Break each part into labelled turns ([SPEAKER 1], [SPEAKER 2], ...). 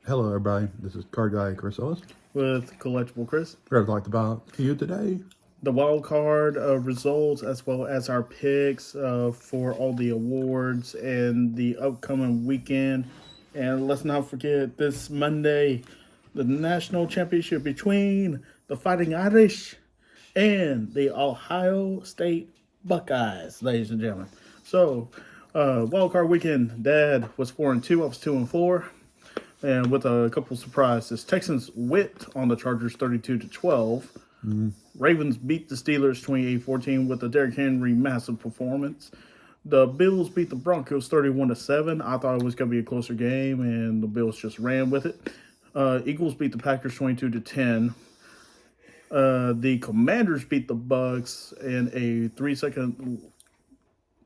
[SPEAKER 1] Hello, everybody. This is Card Guy Chris Ellis.
[SPEAKER 2] With Collectible Chris.
[SPEAKER 1] We're going to talk about you today.
[SPEAKER 2] The wild card results, as well as our picks for all the awards and the upcoming weekend. And let's not forget this Monday, the national championship between the Fighting Irish and the Ohio State Buckeyes, ladies and gentlemen. So, wild card weekend, Dad was 4-2. I was 2-4. And with a couple surprises, Texans whipped on the Chargers 32-12. Ravens beat the Steelers 28-14 with a Derrick Henry massive performance. The Bills beat the Broncos 31-7. I thought it was going to be a closer game, and the Bills just ran with it. Eagles beat the Packers 22-10. The Commanders beat the Bucks in a 3 second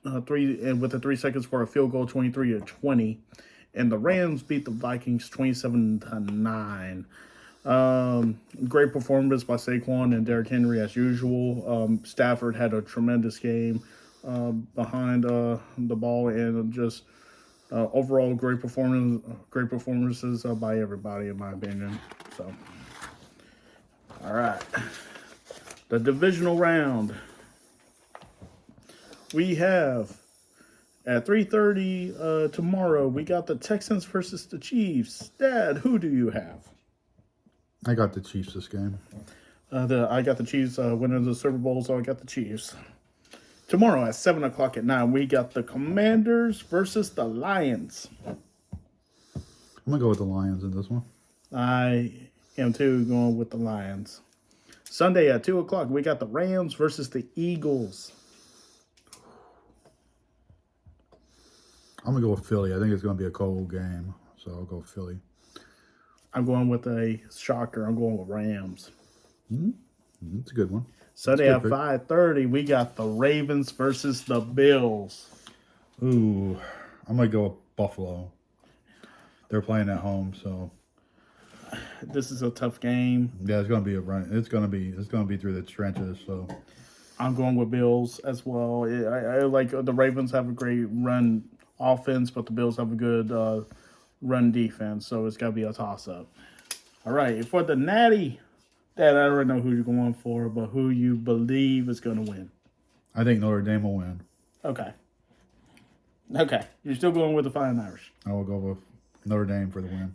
[SPEAKER 2] with 3 seconds for a field goal, 23-20. And the Rams beat the Vikings 27-9. Great performance by Saquon and Derrick Henry as usual. Stafford had a tremendous game behind the ball, and just overall great performances by everybody, in my opinion. So, all right, the divisional round. We have at 3:30 tomorrow, we got the Texans versus the Chiefs. Dad, who do you have?
[SPEAKER 1] I got the Chiefs this game.
[SPEAKER 2] I got the Chiefs winning the Super Bowl, so I got the Chiefs. Tomorrow at 7 o'clock at night, we got the Commanders versus the Lions.
[SPEAKER 1] I'm going to go with the Lions in this one.
[SPEAKER 2] I am too going with the Lions. Sunday at 2 o'clock, we got the Rams versus the Eagles.
[SPEAKER 1] I'm going to go with Philly. I think it's going to be a cold game, so I'll go with Philly.
[SPEAKER 2] I'm going with a shocker. I'm going with Rams.
[SPEAKER 1] It's a good one.
[SPEAKER 2] Sunday at 5:30, we got the Ravens versus the Bills.
[SPEAKER 1] Ooh, I'm going to go with Buffalo. They're playing at home, so
[SPEAKER 2] This is a tough game.
[SPEAKER 1] yeah, it's going to be a run. It's going to be through the trenches. So
[SPEAKER 2] I'm going with Bills as well. I like the Ravens have a great run offense, but the Bills have a good run defense, so it's got to be a toss-up. All right, for the Natty, Dad, I already know who you're going for, but who you believe is going to win.
[SPEAKER 1] I think Notre Dame will win.
[SPEAKER 2] Okay, you're still going with the Fighting Irish.
[SPEAKER 1] I will go with Notre Dame for the win.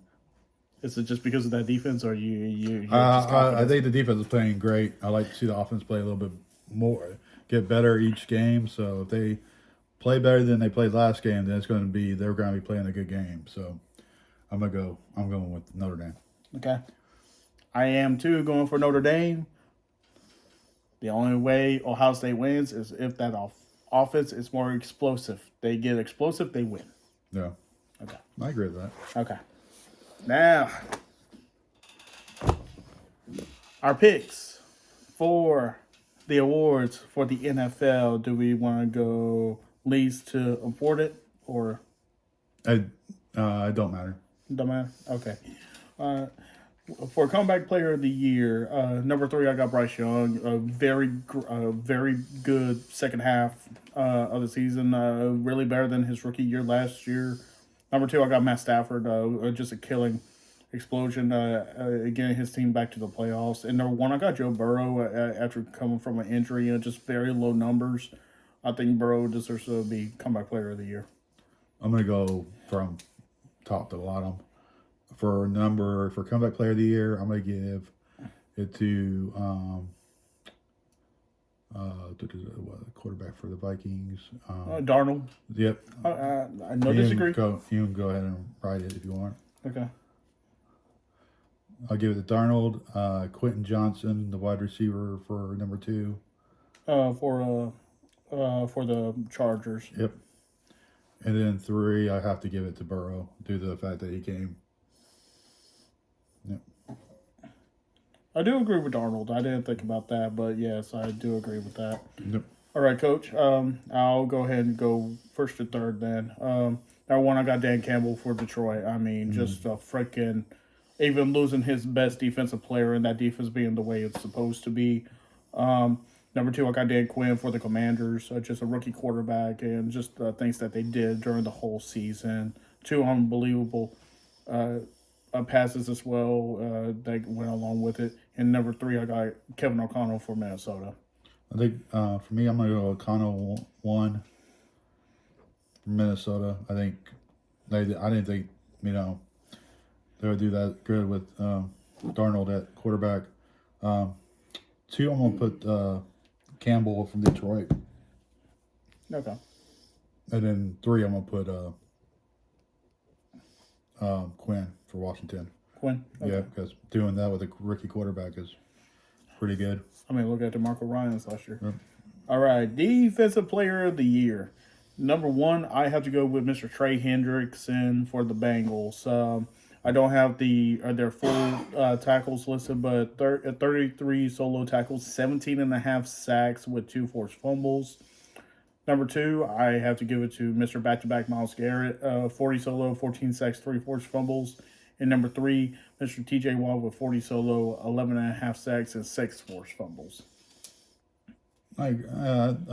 [SPEAKER 2] Is it just because of that defense, or you
[SPEAKER 1] I think the defense is playing great. I like to see the offense play a little bit more, get better each game. So if they play better than they played last game, then they're going to be playing a good game. So I'm going with Notre Dame.
[SPEAKER 2] Okay. I am too going for Notre Dame. The only way Ohio State wins is if that offense is more explosive. They get explosive, they win.
[SPEAKER 1] Yeah.
[SPEAKER 2] Okay.
[SPEAKER 1] I agree with that.
[SPEAKER 2] Okay. Now, our picks for the awards for the NFL. Do we want to go least to important, or
[SPEAKER 1] It don't matter.
[SPEAKER 2] don't matter? Okay. For comeback player of the year, number 3, I got Bryce Young. A very good second half of the season. Really better than his rookie year last year. Number 2, I got Matt Stafford. Just a killing explosion. Getting his team back to the playoffs. And number 1, I got Joe Burrow after coming from an injury. Just very low numbers. I think Burrow deserves to be comeback player of the year.
[SPEAKER 1] I'm going to go from top to bottom. For comeback player of the year, I'm going to give it to quarterback for the Vikings.
[SPEAKER 2] Darnold.
[SPEAKER 1] Yep.
[SPEAKER 2] No disagree.
[SPEAKER 1] You can go ahead and write it if you want.
[SPEAKER 2] Okay.
[SPEAKER 1] I'll give it to Darnold. Quentin Johnson, the wide receiver for number 2.
[SPEAKER 2] For the Chargers.
[SPEAKER 1] Yep. And then 3, I have to give it to Burrow due to the fact that he came. Yep.
[SPEAKER 2] I do agree with Darnold. I didn't think about that, but yes, I do agree with that.
[SPEAKER 1] Yep.
[SPEAKER 2] All right, Coach. I'll go ahead and go first to third then. Number 1, I got Dan Campbell for Detroit. I mean, just a freaking, even losing his best defensive player and that defense being the way it's supposed to be. Number 2, I got Dan Quinn for the Commanders. Just a rookie quarterback and just the things that they did during the whole season. 2 unbelievable passes as well that went along with it. And number 3, I got Kevin O'Connell for Minnesota.
[SPEAKER 1] I think for me, I'm gonna go O'Connell 1 from Minnesota. I didn't think they would do that good with Darnold at quarterback. 2, I'm gonna put Campbell from Detroit,
[SPEAKER 2] Okay.
[SPEAKER 1] and then 3, I'm gonna put Quinn for Washington.
[SPEAKER 2] Quinn? Okay.
[SPEAKER 1] Yeah, because doing that with a rookie quarterback is pretty good.
[SPEAKER 2] I mean, look at DeMarco Ryans last year.
[SPEAKER 1] Yep.
[SPEAKER 2] All right, Defensive Player of the Year. Number 1, I have to go with Mr. Trey Hendrickson for the Bengals. I don't have their full tackles listed, but 33 solo tackles, 17.5 sacks with 2 forced fumbles. Number 2, I have to give it to Mr. Back-to-Back Myles Garrett, 40 solo, 14 sacks, 3 forced fumbles. And number 3, Mr. TJ Watt with 40 solo, 11.5 sacks, and 6 forced fumbles.
[SPEAKER 1] I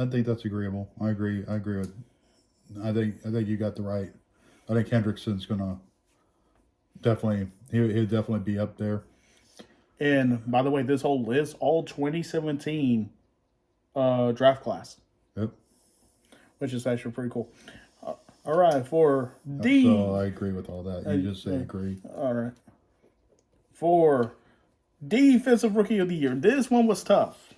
[SPEAKER 1] think that's agreeable. I agree with. I think you got the right. I think Hendrickson's gonna definitely he'll definitely be up there.
[SPEAKER 2] And by the way, this whole list, all 2017 draft class.
[SPEAKER 1] Yep.
[SPEAKER 2] Which is actually pretty cool. All right, for
[SPEAKER 1] So I agree with all that. You just say agree.
[SPEAKER 2] All right. For Defensive Rookie of the Year, this one was tough.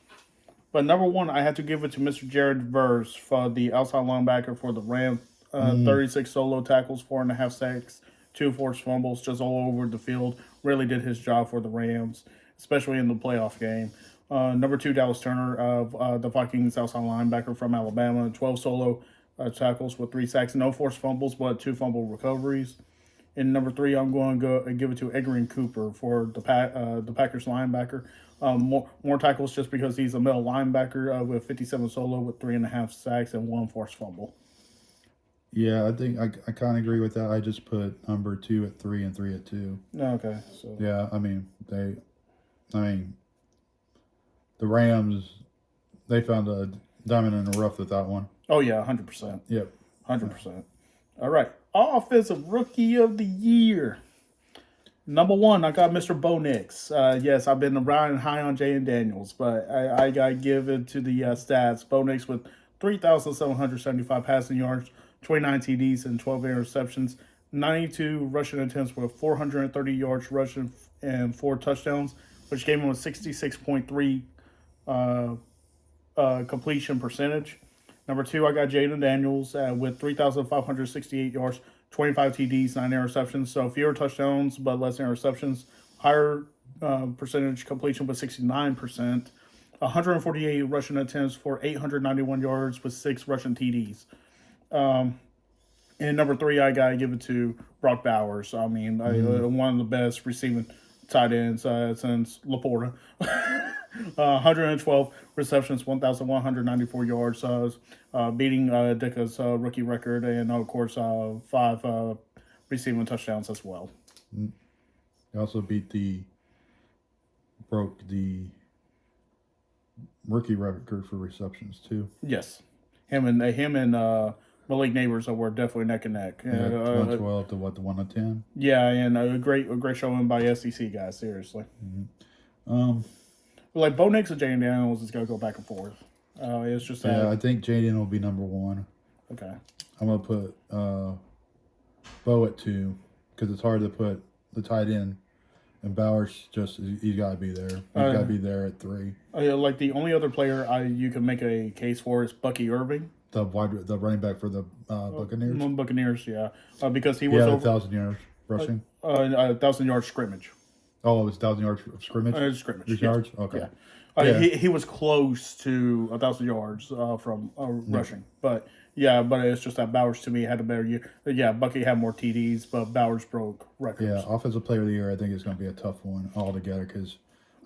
[SPEAKER 2] But number 1, I had to give it to Mr. Jared Verse for the outside linebacker for the Rams. 36 solo tackles, 4.5 sacks, 2 forced fumbles, just all over the field. Really did his job for the Rams, especially in the playoff game. Number 2, Dallas Turner of the Vikings outside linebacker from Alabama. 12 solo tackles with 3 sacks, no forced fumbles, but 2 fumble recoveries. And number 3, I'm going to go and give it to Edgerrin Cooper for the Packers linebacker. More tackles just because he's a middle linebacker with 57 solo with 3.5 sacks and 1 forced fumble.
[SPEAKER 1] Yeah, I think I kind of agree with that. I just put number 2 at 3 and 3 at 2.
[SPEAKER 2] Okay, so
[SPEAKER 1] Yeah, the Rams, they found a diamond in the rough with that one.
[SPEAKER 2] oh yeah, 100%.
[SPEAKER 1] Yep.
[SPEAKER 2] 100%. All right. Offensive Rookie of the Year. Number 1, I got Mr. Bo Nix. Yes, I've been riding high on Jaden Daniels, but I got to give it to the stats. Bo Nix with 3,775 passing yards, 29 TDs, and 12 interceptions, 92 rushing attempts with 430 yards rushing and 4 touchdowns, which gave him a 66.3 completion percentage. Number 2, I got Jaden Daniels with 3,568 yards, 25 TDs, 9 interceptions. So fewer touchdowns, but less interceptions. Higher percentage completion with 69%. 148 rushing attempts for 891 yards with 6 rushing TDs. And number 3, I got to give it to Brock Bowers. I mean, one of the best receiving tight ends since Laporta. 112 receptions, 1,194 yards, beating Dicka's rookie record, and of course 5 receiving touchdowns as well.
[SPEAKER 1] He also broke the rookie record for receptions too.
[SPEAKER 2] Yes, him and Malik Neighbors were definitely neck and neck.
[SPEAKER 1] Yeah, 112 to the 110.
[SPEAKER 2] Yeah, and a great showing by SEC guys. Seriously. Like Bo Nix and Jaden Daniels is gonna go back and forth. It's just
[SPEAKER 1] I think Jaden will be number 1.
[SPEAKER 2] Okay.
[SPEAKER 1] I'm gonna put Bo at 2 because it's hard to put the tight end, and Bowers he's got to be there. He's got to be there at 3.
[SPEAKER 2] Like the only other player you can make a case for is Bucky Irving,
[SPEAKER 1] the running back for the Buccaneers.
[SPEAKER 2] Buccaneers, yeah, because he was
[SPEAKER 1] over
[SPEAKER 2] over
[SPEAKER 1] 1,000 yards rushing.
[SPEAKER 2] 1,000 yard scrimmage.
[SPEAKER 1] Oh, it was 1,000 yards of scrimmage.
[SPEAKER 2] Scrimmage.
[SPEAKER 1] Yards. Okay.
[SPEAKER 2] Yeah. He was close to 1,000 yards from rushing, but it's just that Bowers to me had a better year. Yeah, Bucky had more TDs, but Bowers broke records.
[SPEAKER 1] Yeah, Offensive Player of the Year, I think is going to be a tough one altogether because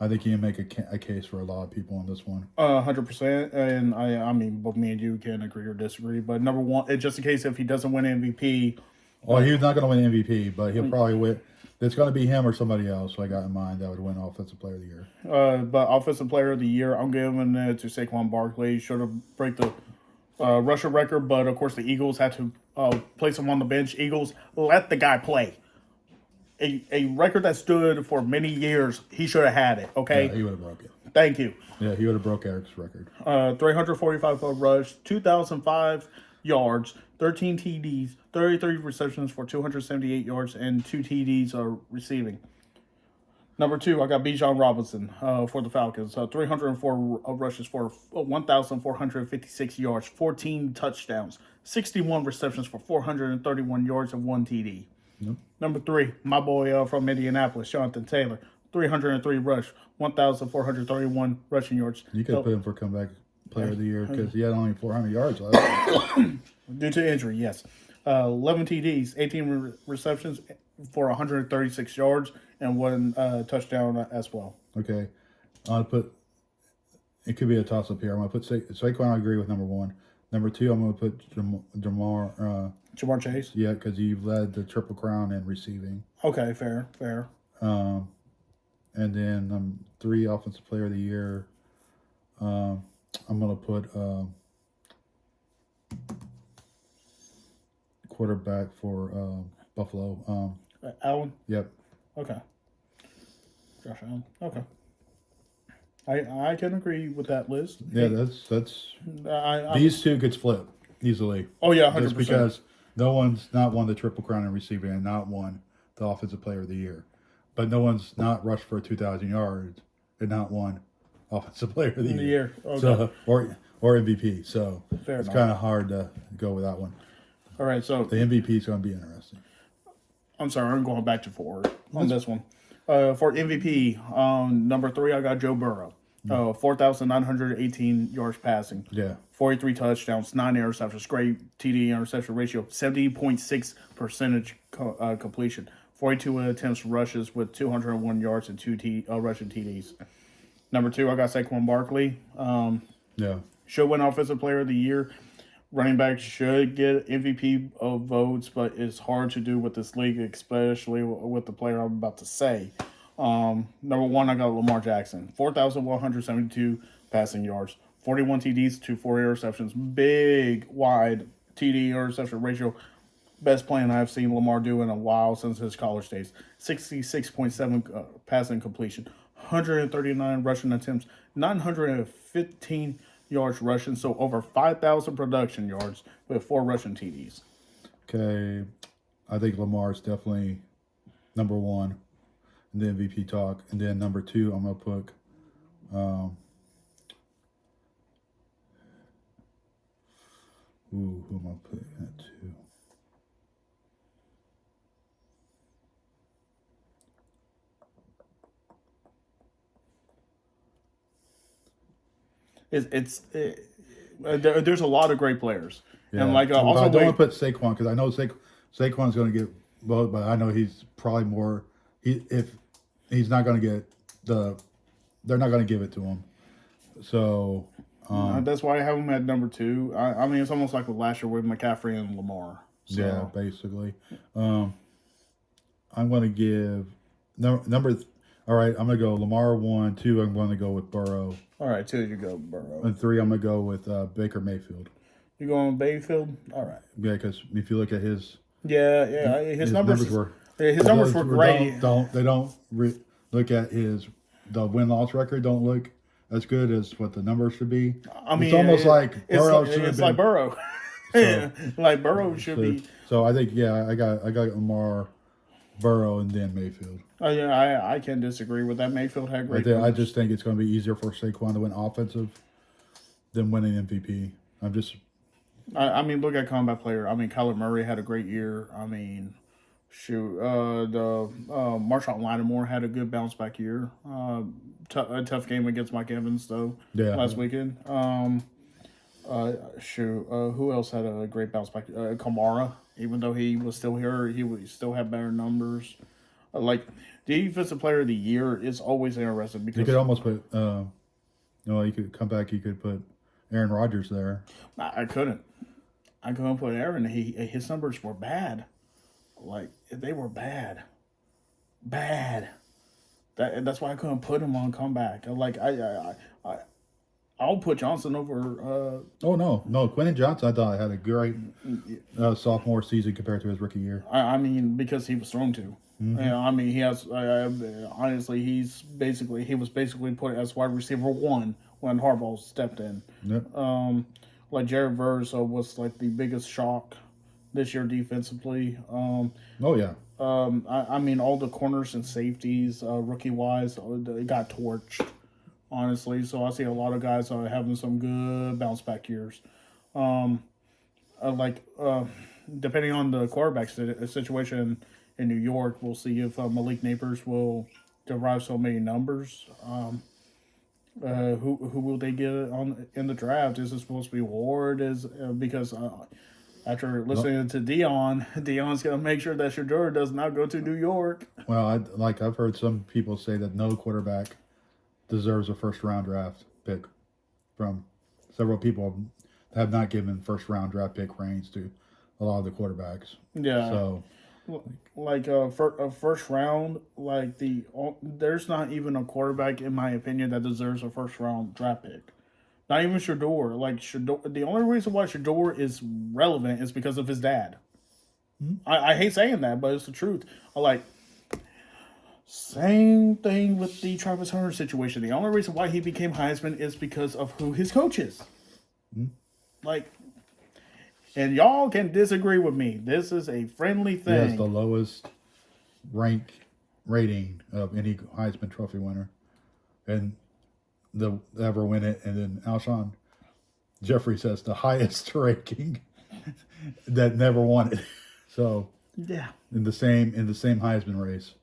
[SPEAKER 1] I think you can make a case for a lot of people on this one.
[SPEAKER 2] 100%, and I mean, both me and you can agree or disagree. But number 1, just in case if he doesn't win MVP.
[SPEAKER 1] Well, he's not going to win MVP, but he'll probably win. It's going to be him or somebody else I got in mind that would win Offensive Player of the Year.
[SPEAKER 2] But Offensive Player of the Year, I'm giving it to Saquon Barkley. He should have break the rusher record, but of course the Eagles had to place him on the bench. Eagles, let the guy play. a record that stood for many years. He should have had it. Okay,
[SPEAKER 1] Yeah, he would have broke it.
[SPEAKER 2] thank you.
[SPEAKER 1] Yeah, he would have broke Eric's record.
[SPEAKER 2] 345 rush, 2,005 yards, 13 TDs, 33 receptions for 278 yards, and 2 TDs receiving. Number 2, I got Bijan Robinson for the Falcons. 304 rushes for 1,456 yards, 14 touchdowns, 61 receptions for 431 yards, and 1 TD.
[SPEAKER 1] Yep.
[SPEAKER 2] Number 3, my boy from Indianapolis, Jonathan Taylor. 303 rush, 1,431 rushing yards.
[SPEAKER 1] You could put him for comeback player of the year because he had only 400 yards last year.
[SPEAKER 2] Due to injury, yes. 11 TDs, 18 receptions for 136 yards, and 1 touchdown as well.
[SPEAKER 1] Okay. I'll put, it could be a toss up here. I'm going to put Saquon, I agree with number 1. Number 2, I'm going to put Jamar.
[SPEAKER 2] Jamar Chase?
[SPEAKER 1] Yeah, because he led the Triple Crown in receiving.
[SPEAKER 2] Okay, fair.
[SPEAKER 1] And then 3, Offensive Player of the Year. I'm going to put quarterback for Buffalo.
[SPEAKER 2] Allen?
[SPEAKER 1] Yep.
[SPEAKER 2] Okay. Josh Allen. Okay. I can agree with that list.
[SPEAKER 1] Yeah, that's
[SPEAKER 2] I
[SPEAKER 1] these two could flip easily.
[SPEAKER 2] Oh yeah, 100%.
[SPEAKER 1] Just because no one's not won the Triple Crown in receiving and not won the Offensive Player of the Year. But no one's not rushed for 2,000 yards and not won Offensive Player of the Year.
[SPEAKER 2] Okay.
[SPEAKER 1] So or MVP. So
[SPEAKER 2] Fair
[SPEAKER 1] it's
[SPEAKER 2] enough.
[SPEAKER 1] kind of hard to go with that one.
[SPEAKER 2] All right, so
[SPEAKER 1] The MVP is going to be interesting.
[SPEAKER 2] I'm sorry, I'm going back to forward on this one. For MVP, number 3, I got Joe Burrow. 4,918 yards passing.
[SPEAKER 1] Yeah.
[SPEAKER 2] 43 touchdowns, 9 interceptions, great TD interception ratio, 70.6 percentage completion, 42 attempts rushes with 201 yards and 2 rushing TDs. Number 2, I got Saquon Barkley.
[SPEAKER 1] Yeah.
[SPEAKER 2] Should win Offensive Player of the Year. Running back should get MVP votes, but it's hard to do with this league, especially with the player I'm about to say. Number 1, I got Lamar Jackson. 4,172 passing yards, 41 TDs to 4 interceptions. Big, wide TD interception ratio. Best playing I've seen Lamar do in a while since his college days. 66.7 passing completion, 139 rushing attempts, 915 yards rushing, so over 5,000 production yards with 4 rushing TDs.
[SPEAKER 1] Okay. I think Lamar's definitely number 1 in the MVP talk. And then number 2, I'm going to put who am I putting at 2?
[SPEAKER 2] There's a lot of great players,
[SPEAKER 1] Yeah.
[SPEAKER 2] and like
[SPEAKER 1] But
[SPEAKER 2] also
[SPEAKER 1] I don't
[SPEAKER 2] wait,
[SPEAKER 1] want to put Saquon because I know Saquon's going to get voted, but I know he's probably more. If he's not going to get they're not going to give it to him. So
[SPEAKER 2] that's why I have him at number 2. I mean, it's almost like with last year with McCaffrey and Lamar. So.
[SPEAKER 1] yeah, basically, I'm going to give number. All right, I'm going to go Lamar 1, 2. I'm going to go with Burrow,
[SPEAKER 2] All right, 2 you go, Burrow.
[SPEAKER 1] and 3. I'm going to go with Baker Mayfield.
[SPEAKER 2] You going Bayfield? All right.
[SPEAKER 1] Yeah, because if you look at his
[SPEAKER 2] Yeah. His numbers were great.
[SPEAKER 1] They don't look at the win-loss record. Don't look as good as what the numbers should be.
[SPEAKER 2] I mean,
[SPEAKER 1] it's almost like Burrow should have
[SPEAKER 2] it's
[SPEAKER 1] been.
[SPEAKER 2] like Burrow.
[SPEAKER 1] So-
[SPEAKER 2] like Burrow should be.
[SPEAKER 1] So I think I got Lamar, Burrow, and then Mayfield.
[SPEAKER 2] Yeah, I can't disagree with that. Mayfield had great.
[SPEAKER 1] I
[SPEAKER 2] numbers.
[SPEAKER 1] just think it's going to be easier for Saquon to win offensive than winning MVP.
[SPEAKER 2] I mean, look at combat player. I mean, Kyler Murray had a great year. I mean, shoot, Marshawn Lattimore had a good bounce back year. A tough game against Mike Evans though.
[SPEAKER 1] Yeah.
[SPEAKER 2] Last weekend. Who else had a great bounce back? Kamara, even though he was still here, he still had better numbers. Like defensive player of the year is always interesting because
[SPEAKER 1] You could almost put, you could come back. You could put Aaron Rodgers there.
[SPEAKER 2] I couldn't put Aaron. His numbers were bad. Like they were bad. That's why I couldn't put him on comeback. Like I'll put Johnson over.
[SPEAKER 1] Oh no, Quentin Johnson I thought had a great sophomore season compared to his rookie year.
[SPEAKER 2] I mean, because he was thrown to. Yeah, I mean, he has. Honestly, he was basically put as wide receiver one when Harbaugh stepped in.
[SPEAKER 1] Yep.
[SPEAKER 2] Like Jared Verse was like the biggest shock this year defensively.
[SPEAKER 1] Oh yeah.
[SPEAKER 2] I mean, all the corners and safeties, rookie wise, they got torched. Honestly, so I see a lot of guys having some good bounce back years. Depending on the quarterback situation in New York, we'll see if Malik Neighbors will derive so many numbers. Who will they get on in the draft? Is it supposed to be Ward? Because after listening to Dion's going to make sure that Shedeur does not go to New York.
[SPEAKER 1] Well, I've heard some people say that no quarterback deserves a first round draft pick. From several people have not given first round draft pick reigns to a lot of the quarterbacks.
[SPEAKER 2] Yeah.
[SPEAKER 1] So,
[SPEAKER 2] like a first round, there's not even a quarterback in my opinion that deserves a first round draft pick. Not even Shedeur. The only reason why Shedeur is relevant is because of his dad. Mm-hmm. I hate saying that, but it's the truth. Same thing with the Travis Hunter situation. The only reason why he became Heisman is because of who his coach is. Mm-hmm. And y'all can disagree with me. This is a friendly thing.
[SPEAKER 1] He has the lowest rating of any Heisman Trophy winner, and they'll ever win it. And then Alshon Jeffrey says the highest ranking that never won it. So
[SPEAKER 2] yeah,
[SPEAKER 1] in the same Heisman race.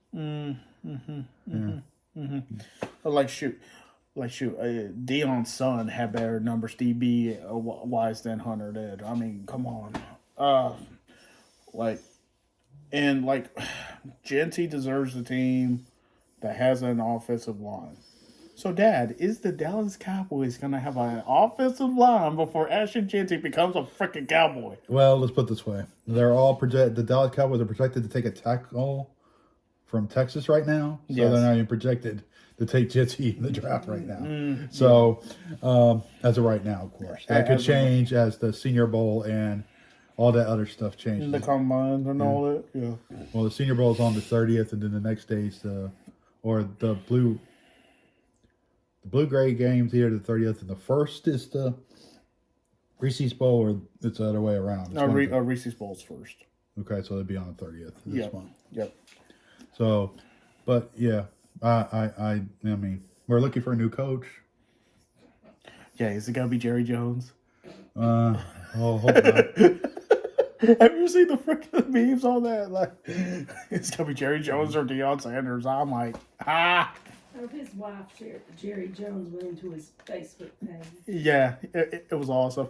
[SPEAKER 2] Dion's son had better numbers DB wise than Hunter did. I mean, come on. Genty deserves a team that has an offensive line. So, Dad, is the Dallas Cowboys going to have an offensive line before Ashton Genty becomes a freaking Cowboy?
[SPEAKER 1] Well, let's put it this way. They're all the Dallas Cowboys are projected to take a tackle from Texas right now. So They're not even projected to take Genty in the draft right now. So, as of right now, of course. That could change as the Senior Bowl and all that other stuff changes.
[SPEAKER 2] The combine and all that, yeah.
[SPEAKER 1] Well, the Senior Bowl is on the 30th, and then the next day is the blue-gray game's here the 30th, and the first is the Reese's Bowl, or it's the other way around.
[SPEAKER 2] Reese's Bowl's first.
[SPEAKER 1] Okay, so it'll be on the 30th this month.
[SPEAKER 2] Yep.
[SPEAKER 1] So, but yeah, I mean, we're looking for a new coach.
[SPEAKER 2] Yeah, is it gonna be Jerry Jones?
[SPEAKER 1] Hope not.
[SPEAKER 2] Have you seen the freaking memes on that? It's gonna be Jerry Jones or Deion Sanders. I'm like,
[SPEAKER 3] I hope his wife shared Jerry Jones went into his Facebook page.
[SPEAKER 2] Yeah, it was awesome.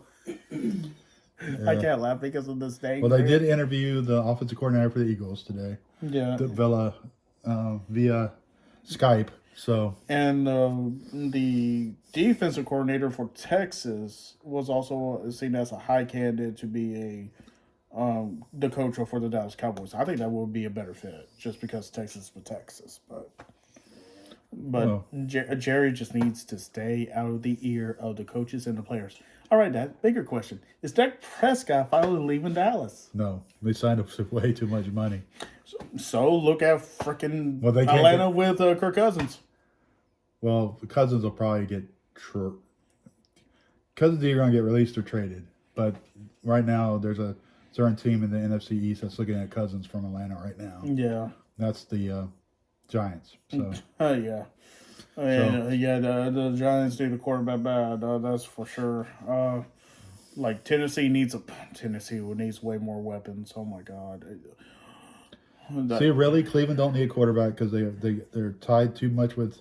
[SPEAKER 2] I can't laugh because of this thing.
[SPEAKER 1] Well, they did interview the offensive coordinator for the Eagles today.
[SPEAKER 2] Yeah.
[SPEAKER 1] Via Skype. So.
[SPEAKER 2] And the defensive coordinator for Texas was also seen as a high candidate to be the coach for the Dallas Cowboys. I think that would be a better fit, just because Texas was Texas. But Jerry just needs to stay out of the ear of the coaches and the players. All right, Dad, bigger question. Is Dak Prescott finally leaving Dallas?
[SPEAKER 1] No, they signed up for way too much money.
[SPEAKER 2] So look at freaking Atlanta with Kirk Cousins.
[SPEAKER 1] Well, the Cousins will probably get Cousins either going to get released or traded. But right now, there's a certain team in the NFC East that's looking at Cousins from Atlanta right now.
[SPEAKER 2] Yeah.
[SPEAKER 1] That's the Giants. So.
[SPEAKER 2] Yeah. The Giants need a quarterback bad. That's for sure. Tennessee needs way more weapons. Oh my God.
[SPEAKER 1] See, really, Cleveland don't need a quarterback because they're tied too much with.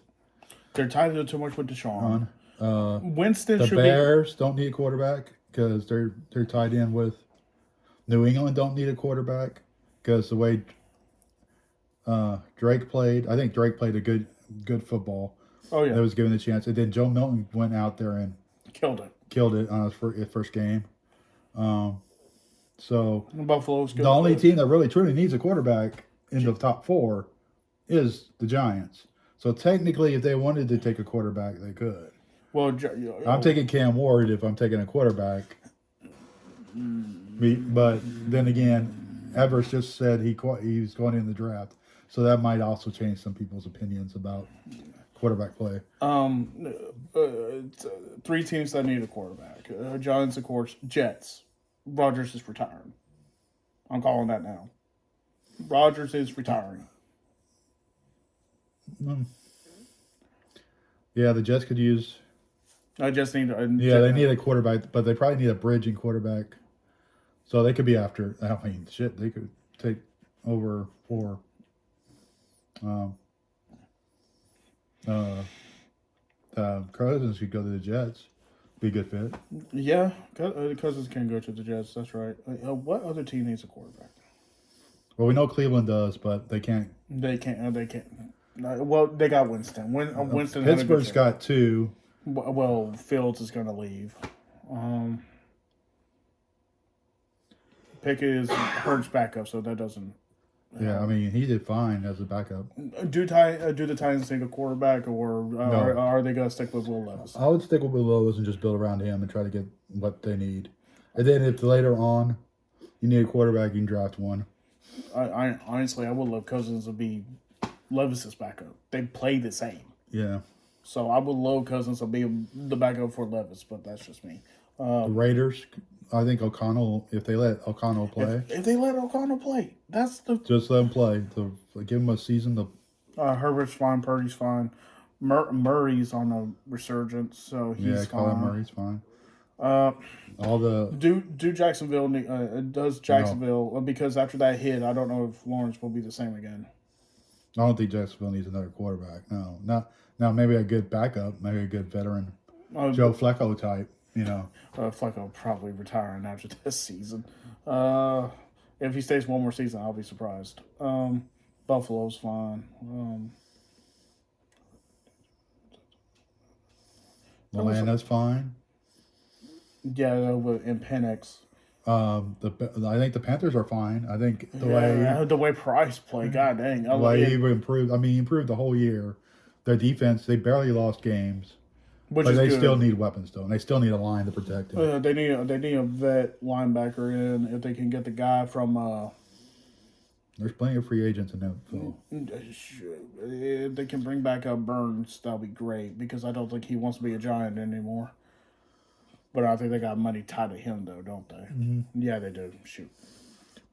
[SPEAKER 2] They're tied too much with Deshaun. Winston.
[SPEAKER 1] The Bears don't need a quarterback because they're tied in with. New England don't need a quarterback because the way Drake played, I think Drake played a good football.
[SPEAKER 2] Oh yeah,
[SPEAKER 1] that was given a chance, and then Joe Milton went out there and
[SPEAKER 2] killed it
[SPEAKER 1] on his first game. So
[SPEAKER 2] Buffalo's good.
[SPEAKER 1] The only team that really truly needs a quarterback in the top four is the Giants. So technically, if they wanted to take a quarterback, they could.
[SPEAKER 2] Well,
[SPEAKER 1] I'm taking Cam Ward if I'm taking a quarterback. But then again, Evers just said he's going in the draft, so that might also change some people's opinions about quarterback play.
[SPEAKER 2] Three teams that need a quarterback. Giants, of course. Jets. Rodgers is retiring. I'm calling that now. Rodgers is retiring.
[SPEAKER 1] Yeah, the Jets could use.
[SPEAKER 2] I just need.
[SPEAKER 1] They need a quarterback, but they probably need a bridging quarterback. So they could be after. I mean, shit, they could take over for. Cousins could go to the Jets. Be a good fit.
[SPEAKER 2] Yeah, Cousins can go to the Jets. That's right. What other team needs a quarterback?
[SPEAKER 1] Well, we know Cleveland does, but they can't.
[SPEAKER 2] They can't. They can't. Well, they got Winston. Winston. had a good
[SPEAKER 1] Pittsburgh's
[SPEAKER 2] year.
[SPEAKER 1] got two.
[SPEAKER 2] Well, Fields is going to leave. Pickett is Hurts backup, so that doesn't.
[SPEAKER 1] Yeah, I mean, he did fine as a backup.
[SPEAKER 2] Do the Titans need a quarterback, or are they going to stick with Will Levis?
[SPEAKER 1] I would stick with Will Levis and just build around him and try to get what they need. And then if later on you need a quarterback, you can draft one.
[SPEAKER 2] I honestly, I would love Cousins to be Levis's backup. They play the same.
[SPEAKER 1] Yeah.
[SPEAKER 2] So I would love Cousins to be the backup for Levis, but that's just me.
[SPEAKER 1] The Raiders, I think O'Connell, if they let O'Connell play,
[SPEAKER 2] If they let O'Connell play, that's the
[SPEAKER 1] just let him play. Give him a season to.
[SPEAKER 2] Herbert's fine, Purdy's fine, Murray's on a resurgence, so he's fine.
[SPEAKER 1] Kyler Murray's fine. All the
[SPEAKER 2] Do Jacksonville does Jacksonville because after that hit, I don't know if Lawrence will be the same again.
[SPEAKER 1] I don't think Jacksonville needs another quarterback. No, not now. Maybe a good backup, maybe a good veteran, Joe Flacco type.
[SPEAKER 2] Flacco probably retiring after this season. If he stays one more season, I'll be surprised. Buffalo's fine.
[SPEAKER 1] Atlanta's fine.
[SPEAKER 2] Yeah, in Penix.
[SPEAKER 1] I think the Panthers are fine. I think
[SPEAKER 2] The way Price played, god dang.
[SPEAKER 1] the way he improved. I mean, he improved the whole year. Their defense, they barely lost games,
[SPEAKER 2] Which
[SPEAKER 1] but
[SPEAKER 2] is
[SPEAKER 1] they
[SPEAKER 2] good.
[SPEAKER 1] still need weapons though, and they still need a line to protect him.
[SPEAKER 2] They need a vet linebacker in if they can get the guy from.
[SPEAKER 1] There's plenty of free agents in that. So.
[SPEAKER 2] If they can bring back up Burns, that'll be great because I don't think he wants to be a Giant anymore. But I think they got money tied to him though, don't they? Mm-hmm. Yeah, they do. Shoot.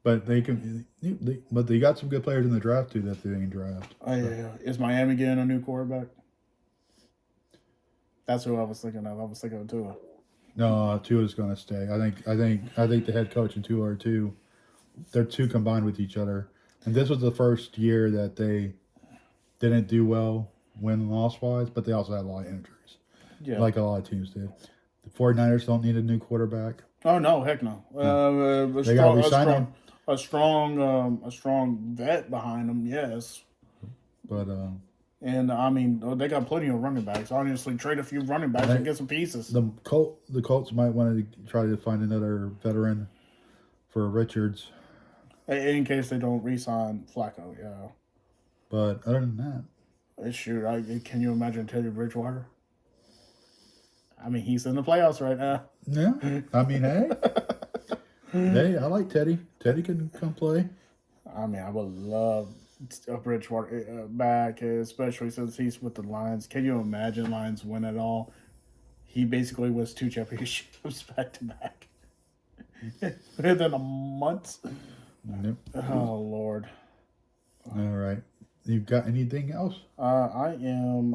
[SPEAKER 1] But they can. But they got some good players in the draft too that they can draft.
[SPEAKER 2] Is Miami getting a new quarterback? That's who I was thinking of. I was thinking of Tua.
[SPEAKER 1] No, Tua's going to stay. I think the head coach and Tua are two. They're two combined with each other. And this was the first year that they didn't do well win-loss wise, but they also had a lot of injuries.
[SPEAKER 2] Yeah.
[SPEAKER 1] Like a lot of teams did. The 49ers don't need a new quarterback.
[SPEAKER 2] Oh no, heck no. A strong vet behind them, yes.
[SPEAKER 1] But
[SPEAKER 2] And I mean, they got plenty of running backs. Honestly, trade a few running backs and get some pieces.
[SPEAKER 1] the Colts might want to try to find another veteran for Richards.
[SPEAKER 2] In case they don't re-sign Flacco, yeah.
[SPEAKER 1] But other than that,
[SPEAKER 2] Shoot, can you imagine Teddy Bridgewater? I mean, he's in the playoffs right now.
[SPEAKER 1] yeah. I mean, hey, I like Teddy. Teddy can come play.
[SPEAKER 2] I mean, I would love a Bridgewater back, especially since he's with the Lions. Can you imagine Lions win it all? He basically wins 2 championships back to back within a month.
[SPEAKER 1] Yep.
[SPEAKER 2] Oh Lord!
[SPEAKER 1] All right. You got anything else?
[SPEAKER 2] I am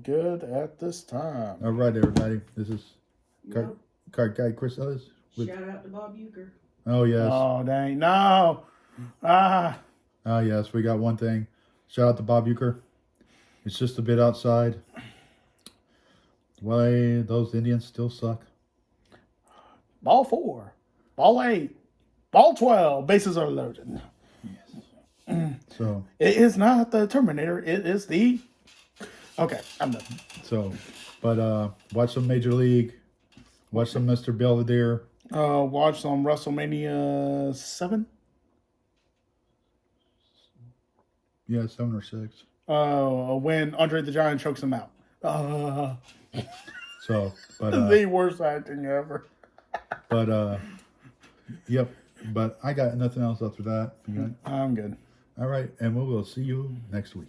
[SPEAKER 2] good at this time.
[SPEAKER 1] All right, everybody. This is card guy Chris Ellis.
[SPEAKER 3] Shout out to Bob Euchre.
[SPEAKER 1] Oh yes.
[SPEAKER 2] Oh dang! No! Ah!
[SPEAKER 1] Oh yes. We got one thing. Shout out to Bob Euchre. It's just a bit outside. Why those Indians still suck?
[SPEAKER 2] Ball 4, ball 8, ball 12. Bases are loaded.
[SPEAKER 1] So
[SPEAKER 2] It is not the Terminator. It is the. Okay, I'm done.
[SPEAKER 1] but watch some Major League. Watch some Mr. Belvedere.
[SPEAKER 2] Watch on WrestleMania 7.
[SPEAKER 1] Yeah, 7 or 6.
[SPEAKER 2] When Andre the Giant chokes him out.
[SPEAKER 1] So, but
[SPEAKER 2] The worst acting ever.
[SPEAKER 1] yep. But I got nothing else after that. You got-
[SPEAKER 2] I'm good.
[SPEAKER 1] All right, and we will see you next week.